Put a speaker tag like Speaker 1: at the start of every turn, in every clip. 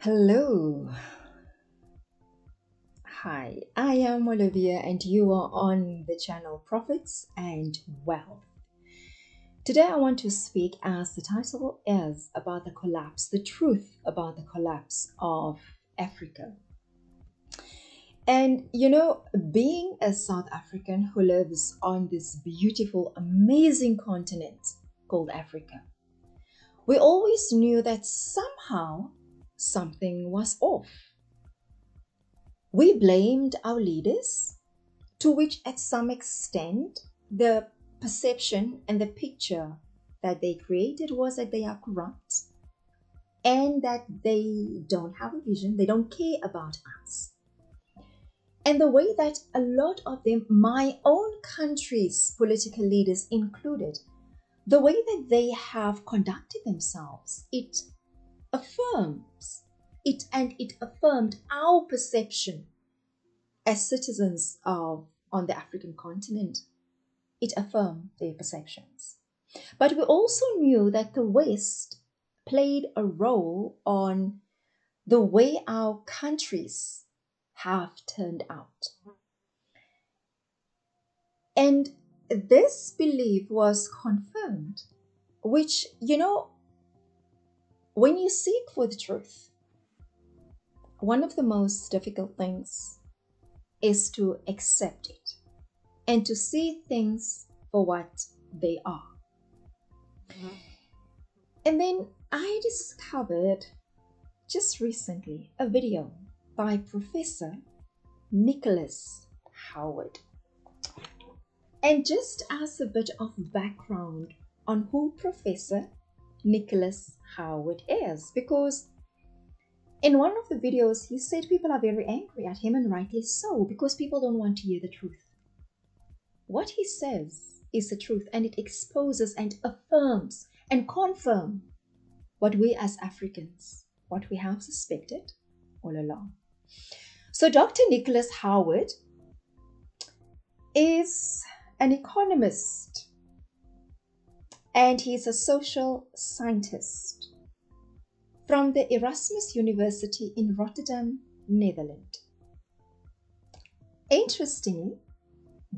Speaker 1: Hello. Hi, I am Olivia and you are on the channel Profits and Wealth. Today I want to speak, as the title is, about the truth about the collapse of Africa. And being a South African who lives on this beautiful, amazing continent called Africa, we always knew that somehow something was off. We blamed our leaders, to which at some extent the perception and the picture that they created was that they are corrupt and that they don't have a vision, they don't care about us. And the way that a lot of them, my own country's political leaders included, the way that they have conducted themselves, it affirmed our perception as citizens on the African continent. It affirmed their perceptions. But we also knew that the West played a role on the way our countries have turned out. And this belief was confirmed, which, when you seek for the truth, one of the most difficult things is to accept it and to see things for what they are. Mm-hmm. And then I discovered just recently a video by Professor Nicholas Howard. And just as a bit of background on who Professor Nicholas Howard is, because in one of the videos he said people are very angry at him, and rightly so, because people don't want to hear the truth. What he says is the truth, and it exposes and affirms and confirms what we as Africans, what we have suspected all along. So Dr. Nicholas Howard is an economist and he's a social scientist from the Erasmus University in Rotterdam, Netherlands. Interestingly,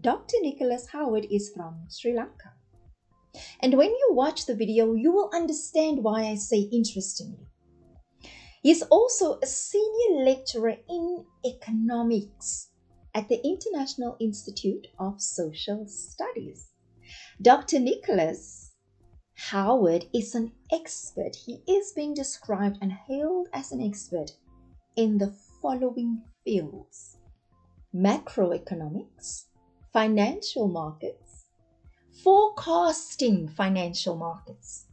Speaker 1: Dr. Nicholas Howard is from Sri Lanka. And when you watch the video, you will understand why I say interestingly. He's also a senior lecturer in economics at the International Institute of Social Studies. Dr. Nicholas Howard is an expert. He is being described and hailed as an expert in the following fields: macroeconomics, financial markets, forecasting financial markets,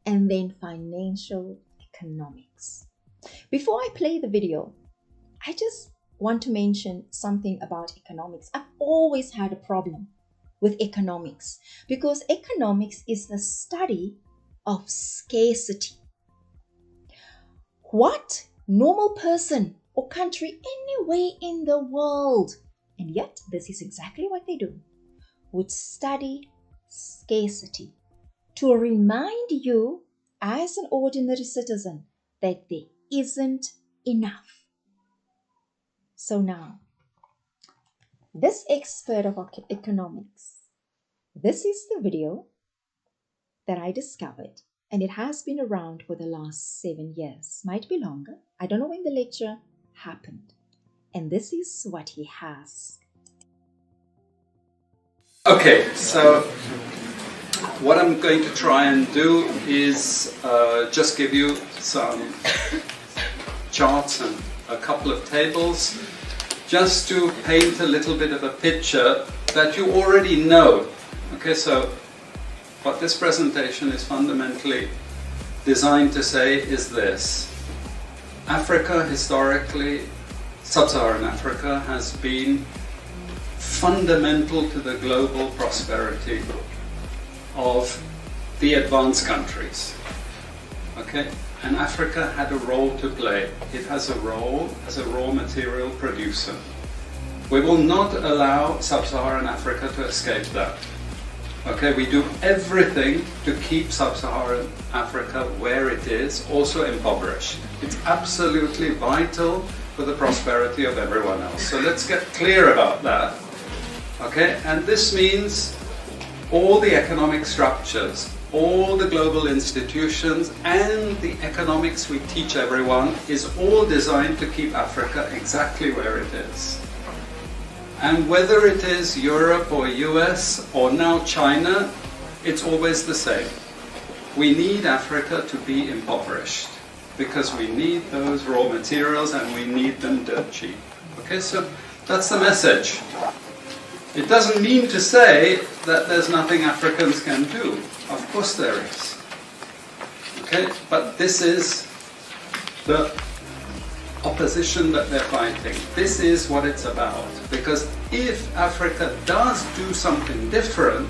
Speaker 1: and then financial economics. Before I play the video, I just want to mention something about economics. I've always had a problem with economics because economics is the study of scarcity. What normal person or country anywhere in the world, and yet this is exactly what they do, would study scarcity to remind you as an ordinary citizen that there isn't enough. So now, this expert of economics, this is the video that I discovered, and it has been around for the last 7 years, might be longer. I don't know when the lecture happened. And this is what he has.
Speaker 2: Okay, so what I'm going to try and do is just give you some charts and a couple of tables just to paint a little bit of a picture that you already know. Okay, so what this presentation is fundamentally designed to say is this: Africa historically, sub-Saharan Africa, has been fundamental to the global prosperity of the advanced countries. Okay? And Africa had a role to play. It has a role as a raw material producer. We will not allow sub-Saharan Africa to escape that. Okay, we do everything to keep sub-Saharan Africa where it is, also impoverished. It's absolutely vital for the prosperity of everyone else. So let's get clear about that. Okay, and this means all the economic structures, all the global institutions, and the economics we teach everyone is all designed to keep Africa exactly where it is. And whether it is Europe or US or now China, it's always the same. We need Africa to be impoverished because we need those raw materials and we need them dirt cheap. Okay, so that's the message. It doesn't mean to say that there's nothing Africans can do. Of course there is. Okay, but this is the opposition that they're fighting. This is what it's about. Because if Africa does do something different,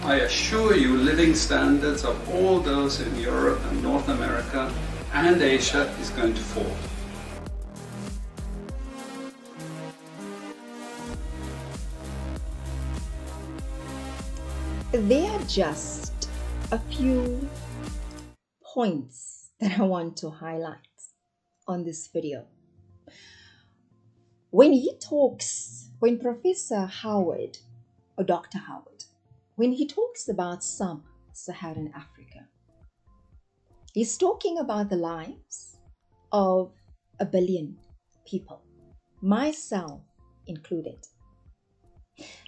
Speaker 2: I assure you living standards of all those in Europe and North America and Asia is going to fall.
Speaker 1: There are just a few points that I want to highlight on this video. When Professor Howard, or Dr. Howard, when he talks about sub-Saharan Africa, he's talking about the lives of 1 billion people, myself included.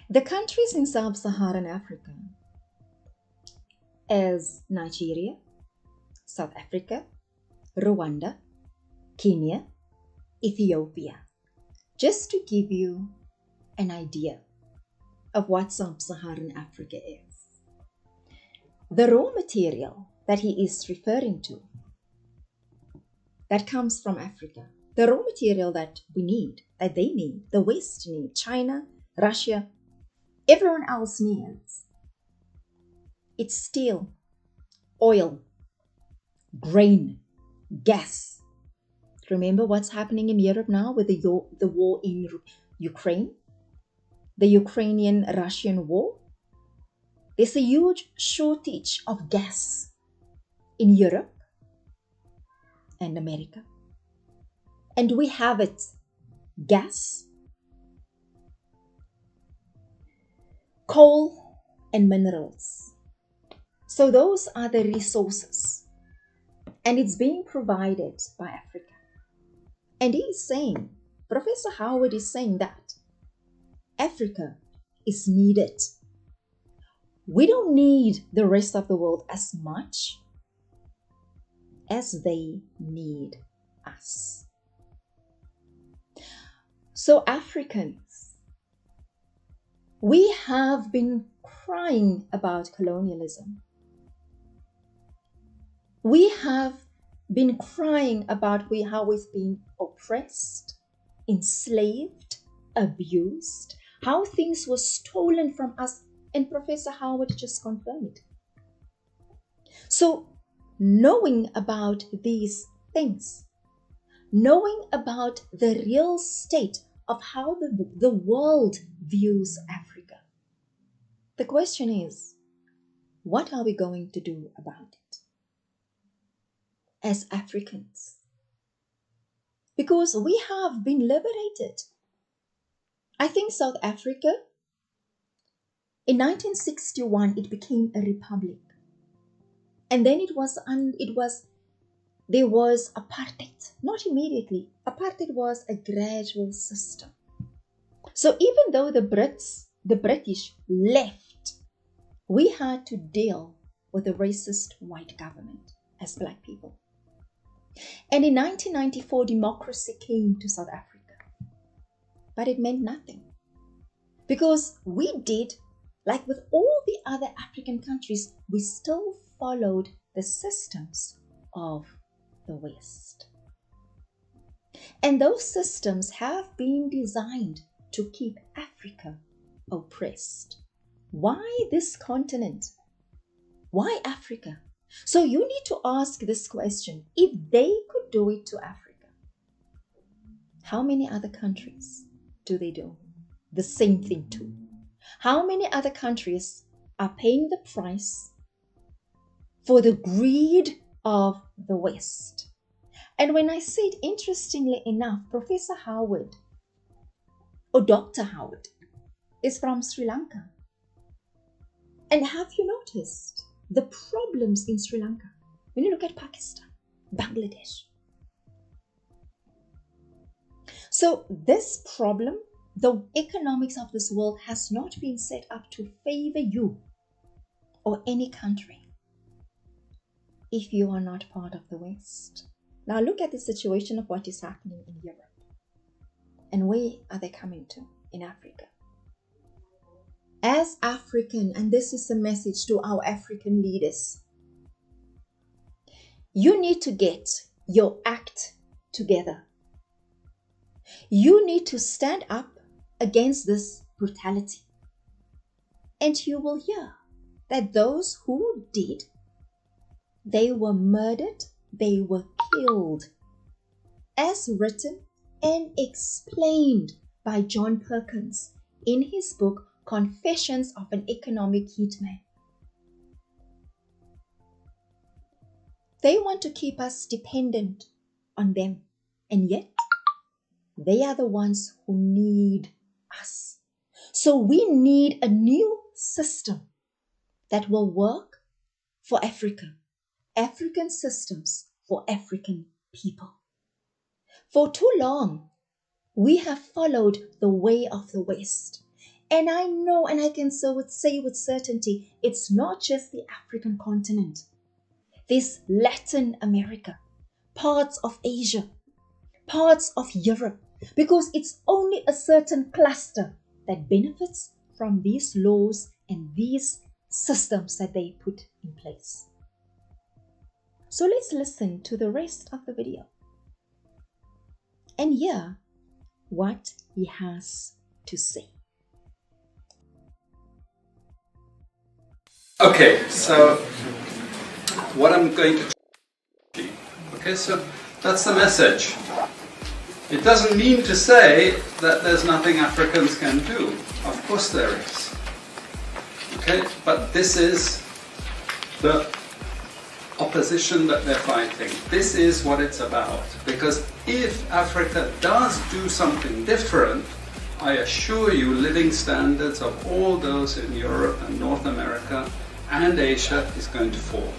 Speaker 1: The countries in sub-Saharan Africa is Nigeria, South Africa, Rwanda, Kenya, Ethiopia, just to give you an idea of what sub-Saharan Africa is. The raw material that he is referring to, that comes from Africa, the raw material that we need, that they need, the West need, China, Russia, everyone else needs, it's steel, oil, grain, gas. Remember what's happening in Europe now with the war in Ukraine? The Ukrainian-Russian war? There's a huge shortage of gas in Europe and America. And we have it. Gas, coal, and minerals. So those are the resources. And it's being provided by Africa. And he's saying, Professor Howard is saying that Africa is needed. We don't need the rest of the world as much as they need us. So Africans, we have been crying about colonialism. We have been crying about how we've been oppressed, enslaved, abused, how things were stolen from us, and Professor Howard just confirmed it. So knowing about these things, knowing about the real state of how the world views Africa, the question is, what are we going to do about it as Africans? Because we have been liberated. I think South Africa, in 1961, it became a republic. And then there was apartheid. Not immediately. Apartheid was a gradual system. So even though the British left, we had to deal with a racist white government as Black people. And in 1994, democracy came to South Africa. But it meant nothing. Because we did, like with all the other African countries, we still followed the systems of the West. And those systems have been designed to keep Africa oppressed. Why this continent? Why Africa? So you need to ask this question. If they could do it to Africa, how many other countries do they do the same thing to? How many other countries are paying the price for the greed of the West. And when I said, interestingly enough, Professor Howard, or Dr. Howard, is from Sri Lanka. And have you noticed the problems in Sri Lanka? When you look at Pakistan, Bangladesh. So this problem, the economics of this world has not been set up to favor you or any country if you are not part of the West. Now look at the situation of what is happening in Europe. And where are they coming to? In Africa. As African, and this is a message to our African leaders, you need to get your act together. You need to stand up against this brutality. And you will hear that those who did, they were murdered, they were killed, as written and explained by John Perkins in his book, Confessions of an Economic Hitman. They want to keep us dependent on them, and yet they are the ones who need us. So we need a new system that will work for Africa. African systems for African people. For too long, we have followed the way of the West. And I know, and I can say with certainty, it's not just the African continent. There's Latin America, parts of Asia, parts of Europe, because it's only a certain cluster that benefits from these laws and these systems that they put in place. So let's listen to the rest of the video and hear what he has to say.
Speaker 2: Okay, so what I'm going to... Okay, so that's the message. It doesn't mean to say that there's nothing Africans can do. Of course there is. Okay, but this is the opposition that they're fighting. This is what it's about. Because if Africa does do something different, I assure you living standards of all those in Europe and North America and Asia is going to fall.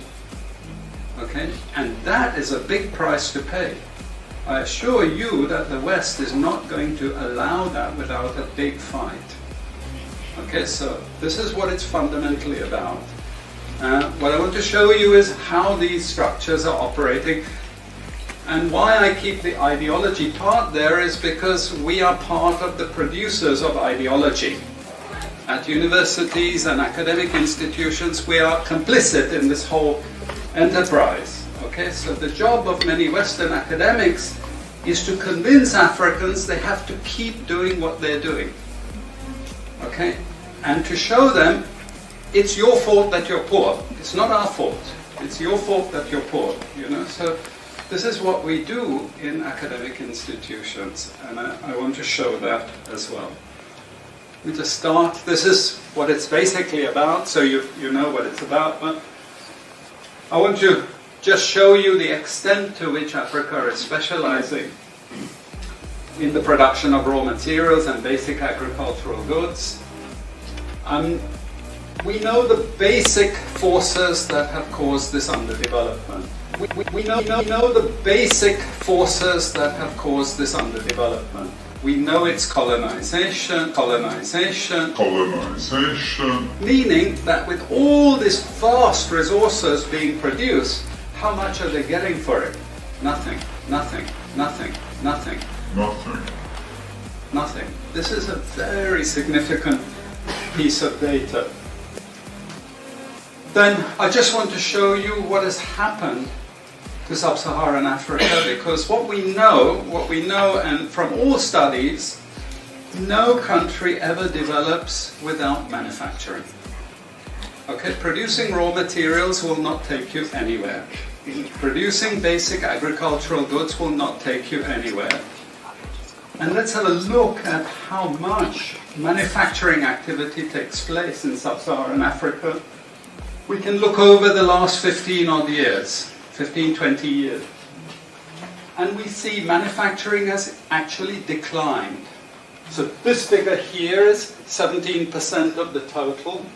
Speaker 2: Okay? And that is a big price to pay. I assure you that the West is not going to allow that without a big fight. Okay, so this is what it's fundamentally about. What I want to show you is how these structures are operating. And why I keep the ideology part there is because we are part of the producers of ideology. At universities and academic institutions, we are complicit in this whole enterprise. Okay, so the job of many Western academics is to convince Africans they have to keep doing what they're doing. Okay, and to show them it's your fault that you're poor. It's not our fault. It's your fault that you're poor. You know, so this is what we do in academic institutions, and I want to show that as well. We just start. This is what it's basically about, so you know what it's about. But I want to just show you the extent to which Africa is specializing in the production of raw materials and basic agricultural goods. We know the basic forces that have caused this underdevelopment. We know the basic forces that have caused this underdevelopment. We know it's colonization, meaning that with all these vast resources being produced, how much are they getting for it? Nothing, nothing, nothing, nothing, nothing, nothing. This is a very significant piece of data. Then I just want to show you what has happened to sub-Saharan Africa, because what we know, and from all studies, no country ever develops without manufacturing. Okay, producing raw materials will not take you anywhere. Producing basic agricultural goods will not take you anywhere. And let's have a look at how much manufacturing activity takes place in sub-Saharan Africa. We can look over the last 15 odd years, 15, 20 years. And we see manufacturing has actually declined. So this figure here is 17% of the total.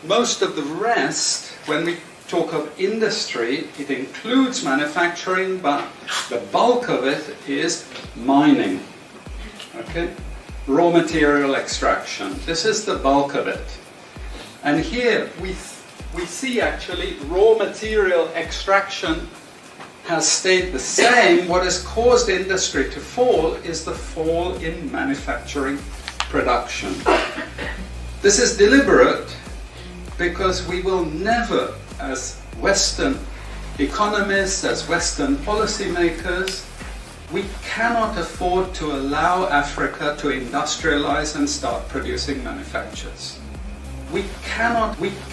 Speaker 2: Most of the rest, when we talk of industry, it includes manufacturing, but the bulk of it is mining. Okay? Raw material extraction. This is the bulk of it. And here we see actually raw material extraction has stayed the same. What has caused industry to fall is the fall in manufacturing production. This is deliberate because we will never, as Western economists, as Western policymakers, we cannot afford to allow Africa to industrialize and start producing manufactures. We cannot
Speaker 3: afford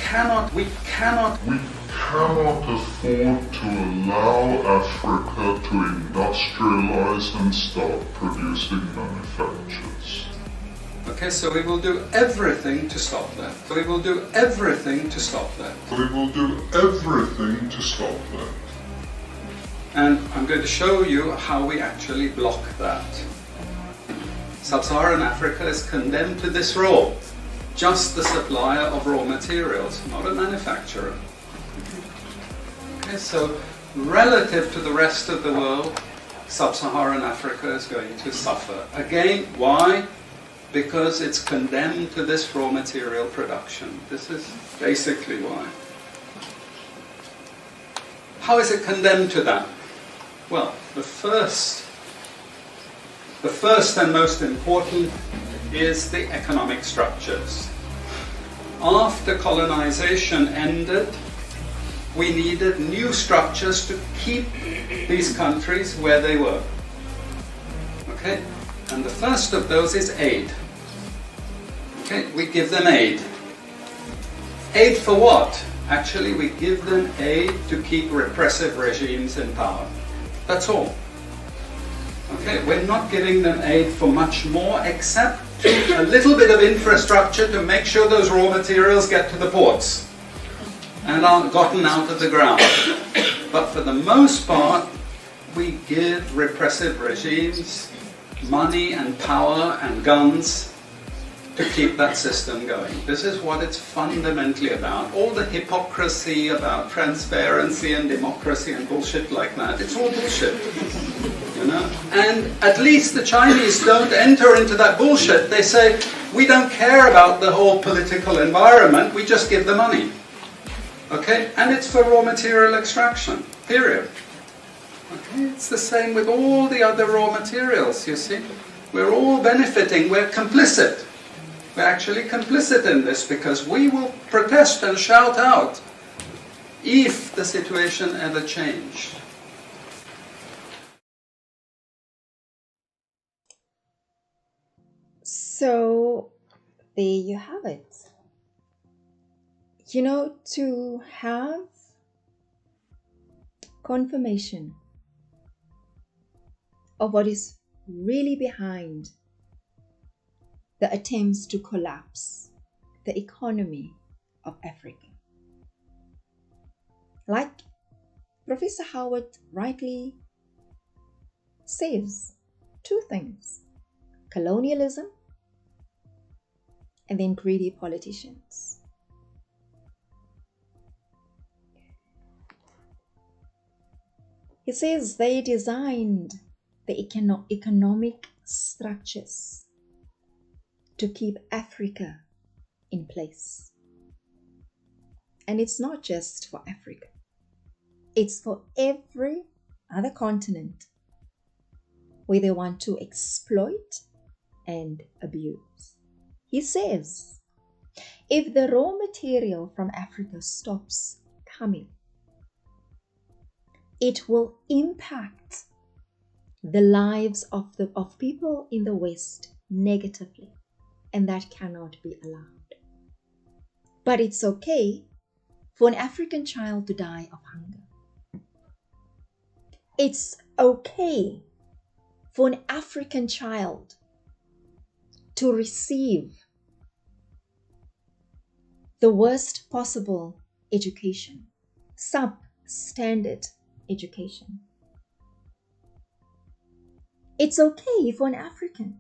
Speaker 3: to allow Africa to industrialize and start producing manufactures.
Speaker 2: Okay, so we will do everything to stop that. We will do everything to stop that.
Speaker 3: We will do everything to stop that.
Speaker 2: And I'm going to show you how we actually block that. Sub-Saharan Africa is condemned to this role. Just the supplier of raw materials, not a manufacturer. Okay, so relative to the rest of the world, Sub-Saharan Africa is going to suffer. Again, why? Because it's condemned to this raw material production. This is basically why. How is it condemned to that? Well, the first and most important is the economic structures. After colonization ended, we needed new structures to keep these countries where they were. Okay? And the first of those is aid. Okay? We give them aid. Aid for what? Actually, we give them aid to keep repressive regimes in power. That's all. Okay? We're not giving them aid for much more except a little bit of infrastructure to make sure those raw materials get to the ports and aren't gotten out of the ground. But for the most part, we give repressive regimes money and power and guns to keep that system going. This is what it's fundamentally about. All the hypocrisy about transparency and democracy and bullshit like that, it's all bullshit. You know? And at least the Chinese don't enter into that bullshit. They say, we don't care about the whole political environment, we just give the money. Okay? And it's for raw material extraction, period. Okay? It's the same with all the other raw materials, you see. We're all benefiting, we're complicit. We're actually complicit in this because we will protest and shout out if the situation ever changed.
Speaker 1: So, there you have it. You know, to have confirmation of what is really behind the attempts to collapse the economy of Africa. Like Professor Howard rightly says, two things: colonialism and then greedy politicians. He says they designed the economic structures to keep Africa in place. And it's not just for Africa. It's for every other continent where they want to exploit and abuse. He says, if the raw material from Africa stops coming, it will impact the lives of people in the West negatively, and that cannot be allowed. But it's okay for an African child to die of hunger. It's okay for an African child to receive the worst possible education, substandard education. It's okay for an African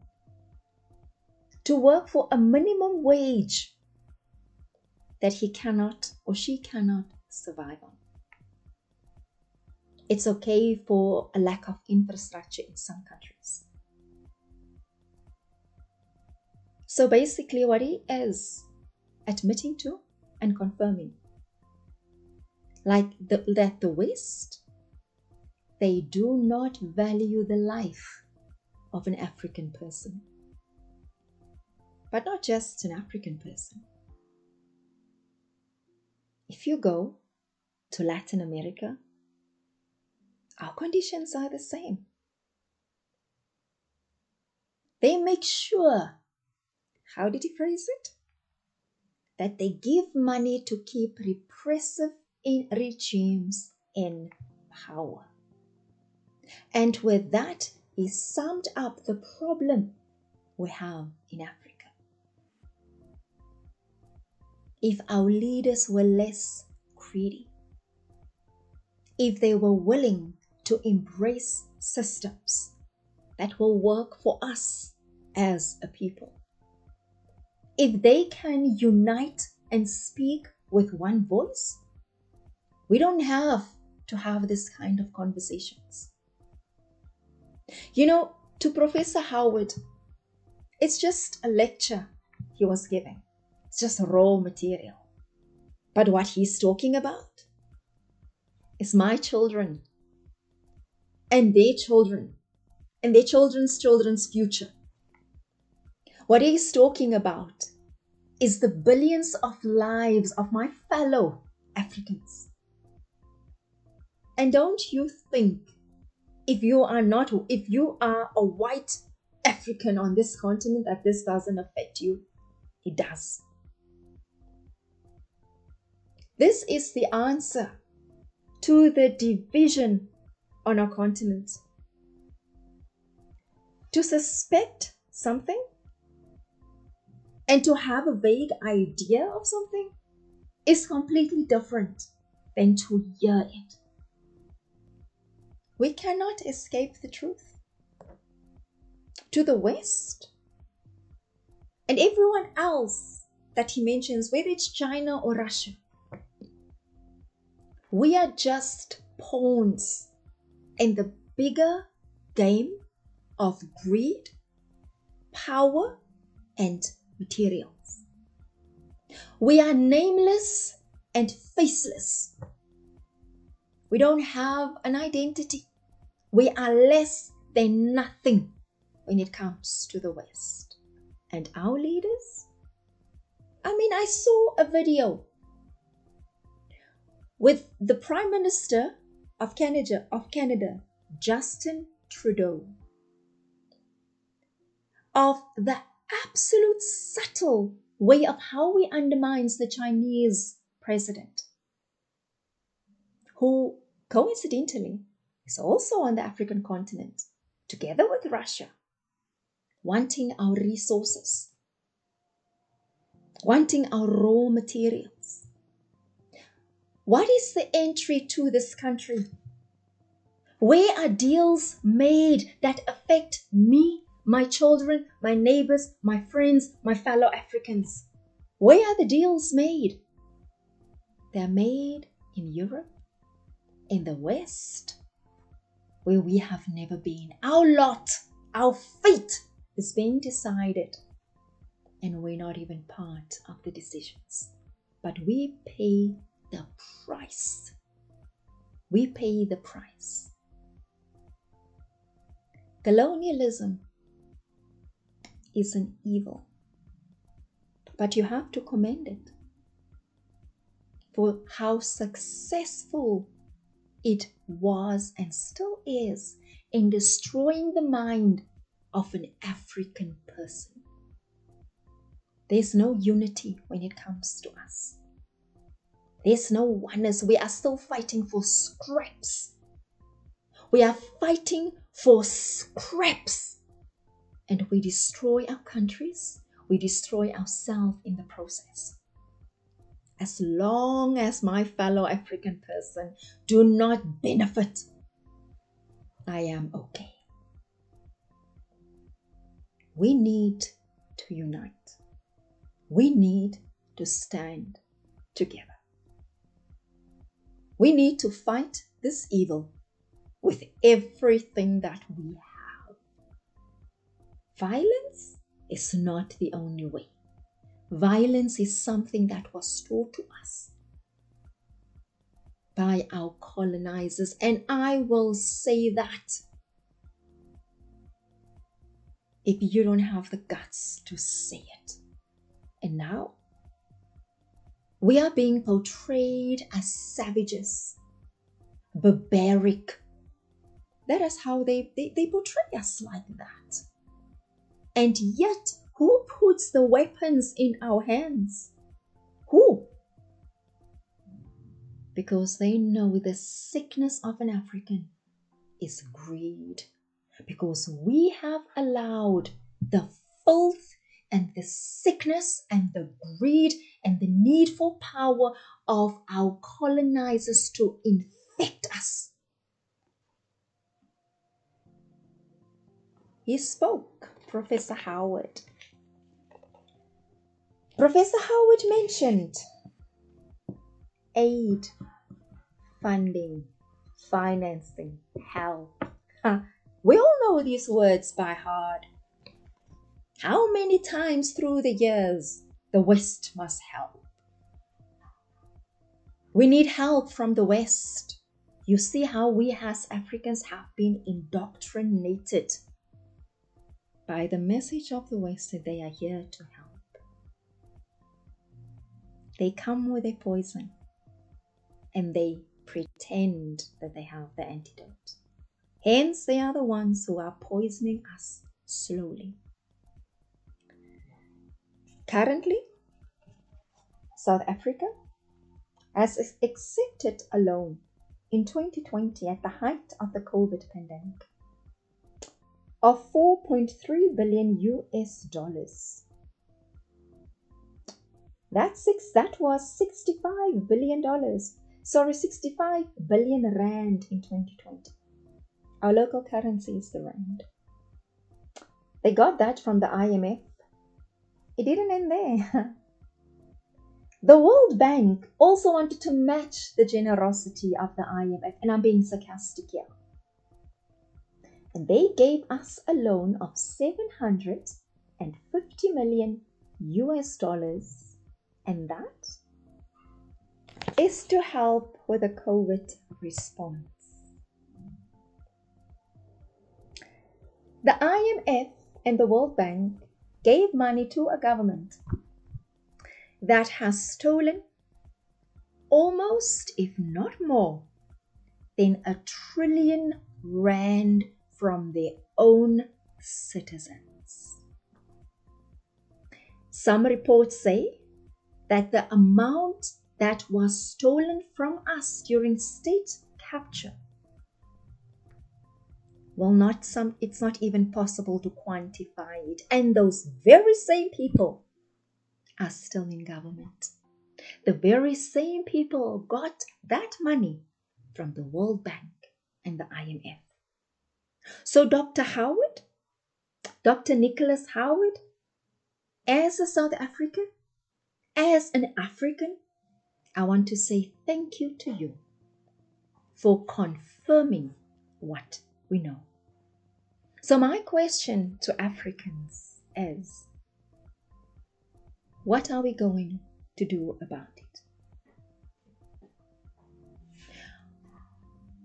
Speaker 1: to work for a minimum wage that he cannot or she cannot survive on. It's okay for a lack of infrastructure in some countries. So basically what he is admitting to and confirming, that the West, they do not value the life of an African person. But not just an African person. If you go to Latin America, our conditions are the same. They make sure, how did he phrase it? That they give money to keep repressive regimes in power. And with that, he summed up the problem we have in Africa. If our leaders were less greedy, if they were willing to embrace systems that will work for us as a people, if they can unite and speak with one voice, we don't have to have this kind of conversations. You know, to Professor Howard, it's just a lecture he was giving. It's just raw material. But what he's talking about is my children and their children and their children's children's future. What he's talking about is the billions of lives of my fellow Africans. And don't you think if you are a white African on this continent that this doesn't affect you? It does. This is the answer to the division on our continent. To suspect something and to have a vague idea of something is completely different than to hear it. We cannot escape the truth. To the West and everyone else that he mentions, whether it's China or Russia, we are just pawns in the bigger game of greed, power, and materials. We are nameless and faceless. We don't have an identity. We are less than nothing when it comes to the West. And our leaders? I saw a video with the Prime Minister of Canada, Justin Trudeau, of the absolute subtle way of how he undermines the Chinese president, who coincidentally is also on the African continent, together with Russia, wanting our resources, wanting our raw materials. What is the entry to this country? Where are deals made that affect me, my children, my neighbors, my friends, my fellow Africans? Where are the deals made? They're made in Europe, in the West, where we have never been. Our lot, our fate is being decided, and we're not even part of the decisions. But we pay the price. We pay the price. Colonialism is an evil, but you have to commend it for how successful it was and still is in destroying the mind of an African person. There's no unity when it comes to us. There's no oneness. We are still fighting for scraps. We are fighting for scraps, and we destroy our countries, we destroy ourselves in the process. As long as my fellow African person do not benefit, I am okay. We need to unite. We need to stand together. We need to fight this evil with everything that we have. Violence is not the only way. Violence is something that was taught to us by our colonizers, and I will say that if you don't have the guts to say it. And now we are being portrayed as savages, barbaric. That is how they portray us, like that. And yet, who puts the weapons in our hands? Who? Because they know the sickness of an African is greed. Because we have allowed the filth and the sickness and the greed and the need for power of our colonizers to infect us. He spoke, Professor Howard. Professor Howard mentioned aid, funding, financing, help. We all know these words by heart. How many times through the years the West must help? We need help from the West. You see how we as Africans have been indoctrinated by the message of the West that they are here to help. They come with a poison and they pretend that they have the antidote. Hence, they are the ones who are poisoning us slowly. Currently, South Africa has accepted a loan in 2020 at the height of the COVID pandemic of $4.3 billion US. That was $65 billion. 65 billion rand in 2020. Our local currency is the rand. They got that from the IMF. It didn't end there. The World Bank also wanted to match the generosity of the IMF, and I'm being sarcastic here. And they gave us a loan of $750 million US, and that is to help with the COVID response. The IMF and the World Bank gave money to a government that has stolen almost, if not more, than R1 trillion from their own citizens. Some reports say that the amount that was stolen from us during state capture, it's not even possible to quantify it. And those very same people are still in government. The very same people got that money from the World Bank and the IMF. So Dr. Howard, Dr. Nicholas Howard, as a South African, as an African, I want to say thank you to you for confirming what we know. So my question to Africans is, what are we going to do about it?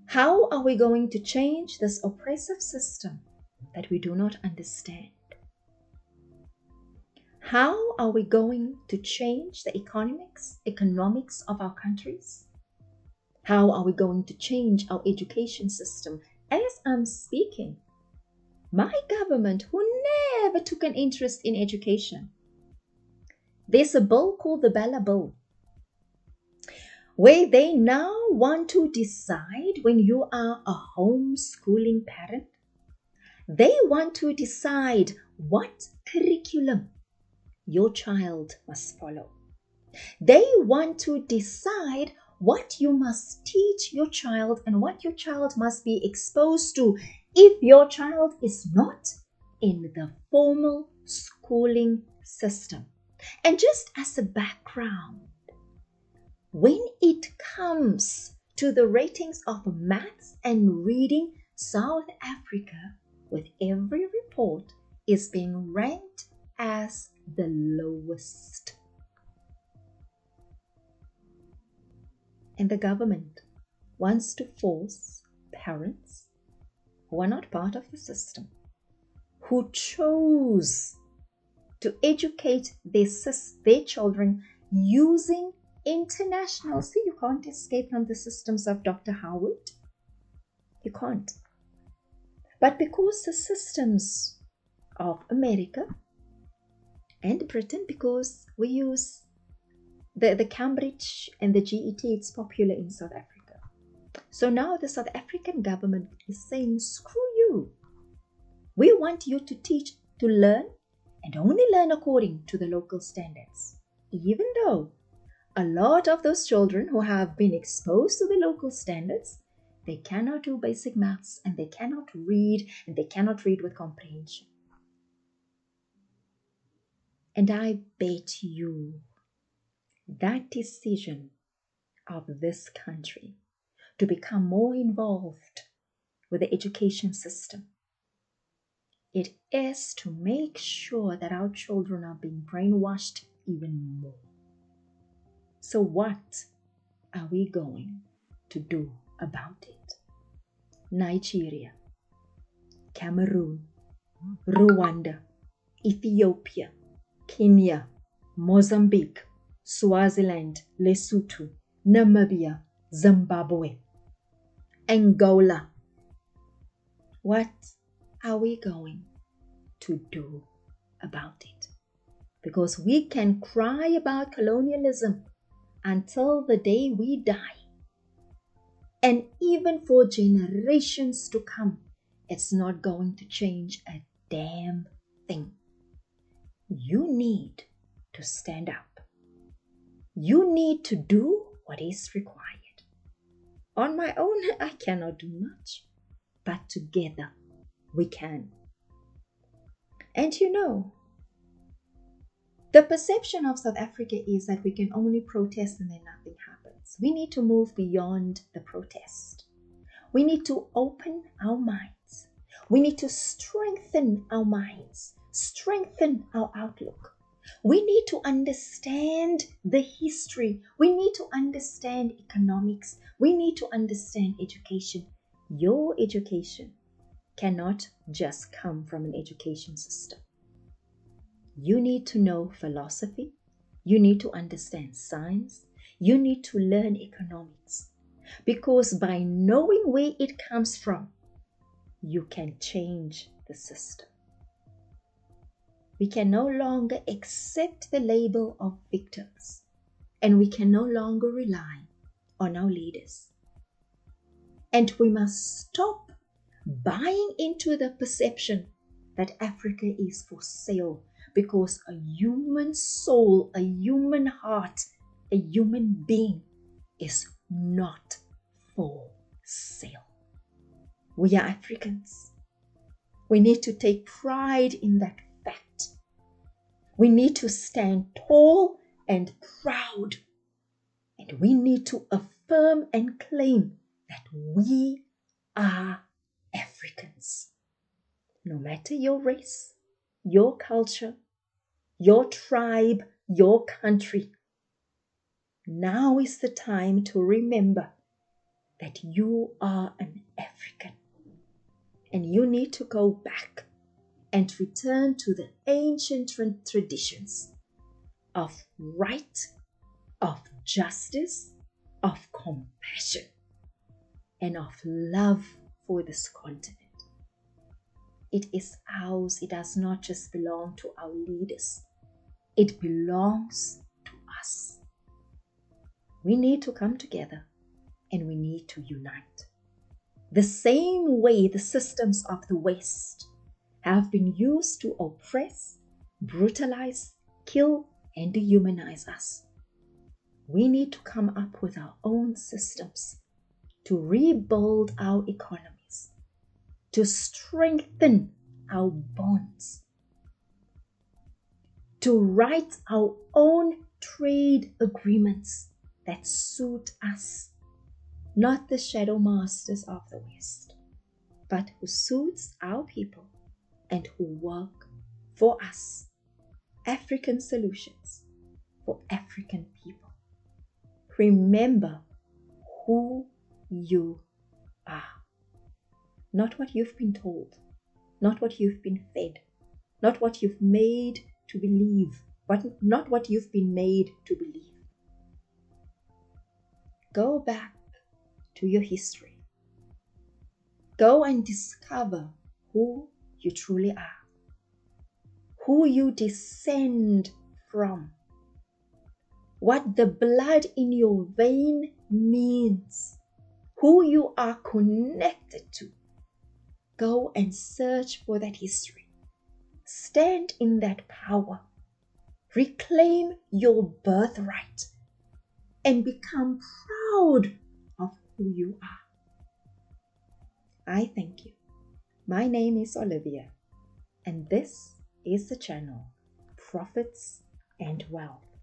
Speaker 1: How are we going to change this oppressive system that we do not understand? How are we going to change the economics of our countries? How are we going to change our education system? As I'm speaking, my government, who never took an interest in education, there's a bill called the Bella Bill, where they now want to decide when you are a homeschooling parent They want to decide what curriculum your child must follow. They want to decide what you must teach your child and what your child must be exposed to if your child is not in the formal schooling system. And just as a background, when it comes to the ratings of maths and reading, South Africa, with every report, is being ranked as the lowest. And the government wants to force parents who are not part of the system, who chose to educate their children using international. See, you can't escape from the systems of Dr. Howard. You can't. But because the systems of America and Britain, because we use the Cambridge and the GET, it's popular in South Africa. So now the South African government is saying, screw you. We want you to teach, to learn, and only learn according to the local standards. Even though a lot of those children who have been exposed to the local standards, they cannot do basic maths and they cannot read, and they cannot read with comprehension. And I bet you that decision of this country to become more involved with the education system, it is to make sure that our children are being brainwashed even more. So what are we going to do about it? Nigeria, Cameroon, Rwanda, Ethiopia, Kenya, Mozambique, Swaziland, Lesotho, Namibia, Zimbabwe, Angola. What are we going to do about it? Because we can cry about colonialism until the day we die. And even for generations to come, it's not going to change a damn thing. You need to stand up. You need to do what is required. On my own, I cannot do much, but together we can. And you know, the perception of South Africa is that we can only protest and then nothing happens. We need to move beyond the protest. We need to open our minds. We need to strengthen our minds, strengthen our outlook. We need to understand the history. We need to understand economics. We need to understand education. Your education cannot just come from an education system. You need to know philosophy. You need to understand science. You need to learn economics. Because by knowing where it comes from, you can change the system. We can no longer accept the label of victims, and we can no longer rely on our leaders. And we must stop buying into the perception that Africa is for sale, because a human soul, a human heart, a human being is not for sale. We are Africans. We need to take pride in that fact. We need to stand tall and proud. And we need to affirm and claim that we are Africans. No matter your race, your culture, your tribe, your country. Now is the time to remember that you are an African. And you need to go back and return to the ancient traditions of right, of justice, of compassion, and of love for this continent. It is ours. It does not just belong to our leaders. It belongs to us. We need to come together and we need to unite. The same way the systems of the West have been used to oppress, brutalize, kill, and dehumanize us. We need to come up with our own systems to rebuild our economies, to strengthen our bonds, to write our own trade agreements that suit us, not the shadow masters of the West, but who suits our people and who work for us. African solutions for African people. Remember who you are. Not what you've been told, not what you've been fed, not what you've made to believe, but not what you've been made to believe. Go back to your history. Go and discover who you truly are, who you descend from, what the blood in your vein means, who you are connected to. Go and search for that history. Stand in that power. Reclaim your birthright and become proud of who you are. I thank you. My name is Olivia, and this is the channel Profits and Wealth.